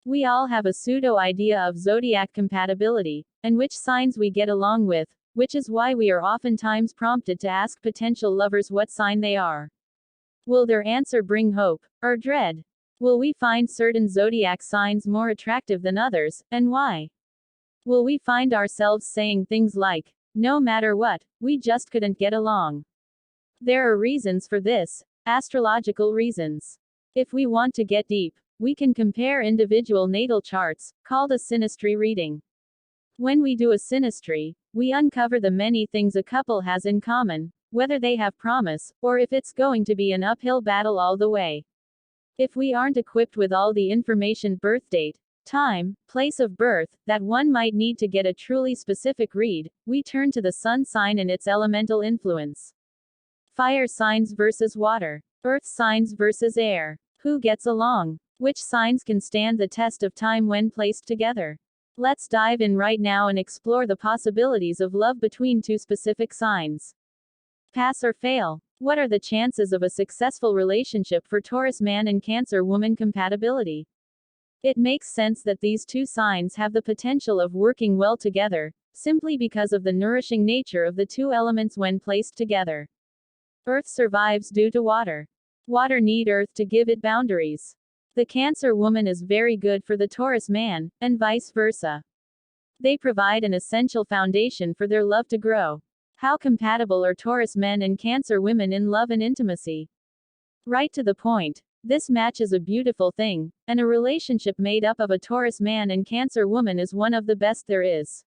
We all have a pseudo idea of zodiac compatibility, and which signs we get along with, which is why we are oftentimes prompted to ask potential lovers what sign they are. Will their answer bring hope or dread? Will we find certain zodiac signs more attractive than others, and why? Will we find ourselves saying things like, no matter what, we just couldn't get along? There are reasons for this, astrological reasons. If we want to get deep, we can compare individual natal charts, called a synastry reading. When we do a synastry, we uncover the many things a couple has in common, whether they have promise, or if it's going to be an uphill battle all the way. If we aren't equipped with all the information, birth date, time, place of birth, that one might need to get a truly specific read, we turn to the sun sign and its elemental influence. Fire signs versus water. Earth signs versus air. Who gets along? Which signs can stand the test of time when placed together? Let's dive in right now and explore the possibilities of love between two specific signs. Pass or fail. What are the chances of a successful relationship for Taurus man and Cancer woman compatibility? It makes sense that these two signs have the potential of working well together, simply because of the nourishing nature of the two elements when placed together. Earth survives due to water. Water need earth to give it boundaries. The Cancer woman is very good for the Taurus man, and vice versa. They provide an essential foundation for their love to grow. How compatible are Taurus men and Cancer women in love and intimacy? Right to the point. This match is a beautiful thing, and a relationship made up of a Taurus man and Cancer woman is one of the best there is.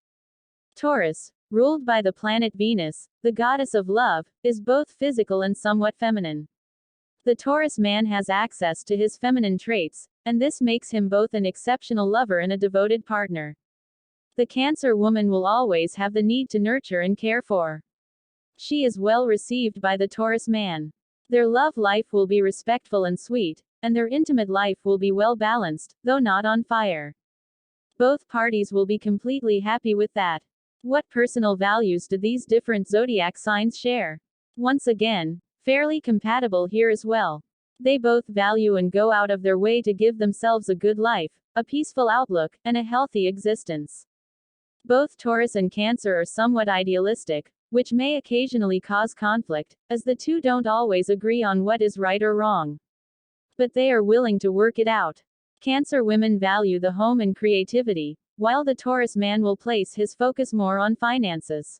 Taurus, ruled by the planet Venus, the goddess of love, is both physical and somewhat feminine. The Taurus man has access to his feminine traits, and this makes him both an exceptional lover and a devoted partner. The Cancer woman will always have the need to nurture and care for. She is well received by the Taurus man. Their love life will be respectful and sweet, and their intimate life will be well balanced, though not on fire. Both parties will be completely happy with that. What personal values do these different zodiac signs share? Once again, fairly compatible here as well. They both value and go out of their way to give themselves a good life, a peaceful outlook, and a healthy existence. Both Taurus and Cancer are somewhat idealistic, which may occasionally cause conflict, as the two don't always agree on what is right or wrong. But they are willing to work it out. Cancer women value the home and creativity, while the Taurus man will place his focus more on finances.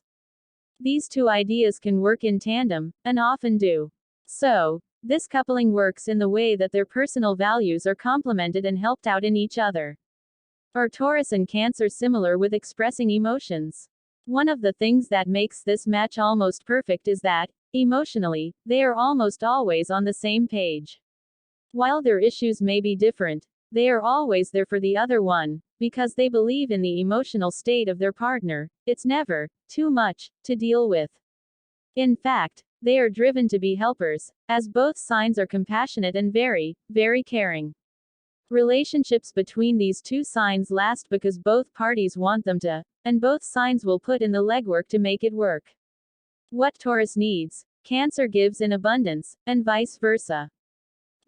These two ideas can work in tandem, and often do. So, this coupling works in the way that their personal values are complemented and helped out in each other. Are Taurus and Cancer similar with expressing emotions? One of the things that makes this match almost perfect is that, emotionally, they are almost always on the same page. While their issues may be different, they are always there for the other one, because they believe in the emotional state of their partner. It's never too much to deal with. In fact, they are driven to be helpers, as both signs are compassionate and very, very caring. Relationships between these two signs last because both parties want them to, and both signs will put in the legwork to make it work. What Taurus needs, Cancer gives in abundance, and vice versa.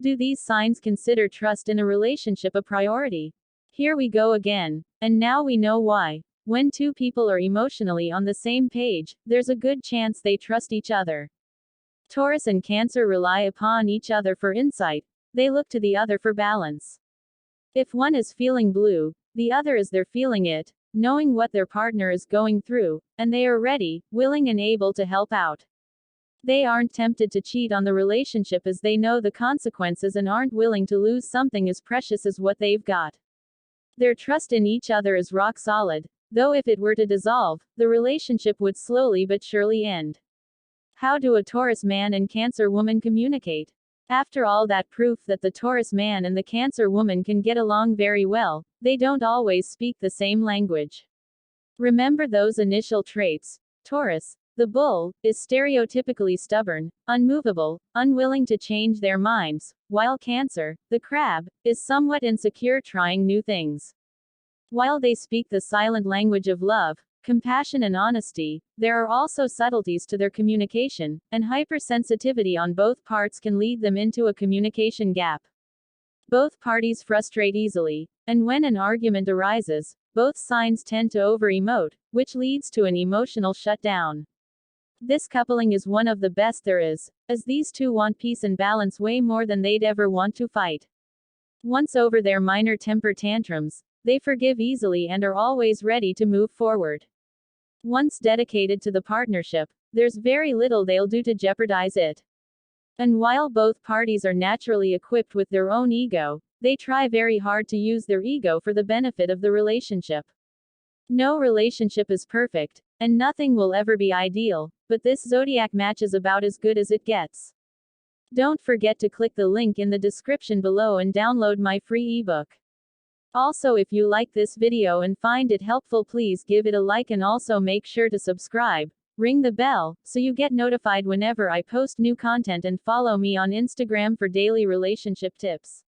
Do these signs consider trust in a relationship a priority? Here we go again, and now we know why. When two people are emotionally on the same page, there's a good chance they trust each other. Taurus and Cancer rely upon each other for insight, they look to the other for balance. If one is feeling blue, the other is there feeling it, knowing what their partner is going through, and they are ready, willing and able to help out. They aren't tempted to cheat on the relationship as they know the consequences and aren't willing to lose something as precious as what they've got. Their trust in each other is rock solid, though if it were to dissolve, the relationship would slowly but surely end. How do a Taurus man and Cancer woman communicate? After all that proof that the Taurus man and the Cancer woman can get along very well, they don't always speak the same language. Remember those initial traits. Taurus, the bull, is stereotypically stubborn, unmovable, unwilling to change their minds, while Cancer, the crab, is somewhat insecure trying new things. While they speak the silent language of love, compassion and honesty, there are also subtleties to their communication, and hypersensitivity on both parts can lead them into a communication gap. Both parties frustrate easily, and when an argument arises, both signs tend to over-emote, which leads to an emotional shutdown. This coupling is one of the best there is, as these two want peace and balance way more than they'd ever want to fight. Once over their minor temper tantrums, they forgive easily and are always ready to move forward. Once dedicated to the partnership, there's very little they'll do to jeopardize it. And while both parties are naturally equipped with their own ego, they try very hard to use their ego for the benefit of the relationship. No relationship is perfect, and nothing will ever be ideal, but this zodiac match is about as good as it gets. Don't forget to click the link in the description below and download my free ebook. Also, if you like this video and find it helpful, please give it a like and also make sure to subscribe, ring the bell, so you get notified whenever I post new content, and follow me on Instagram for daily relationship tips.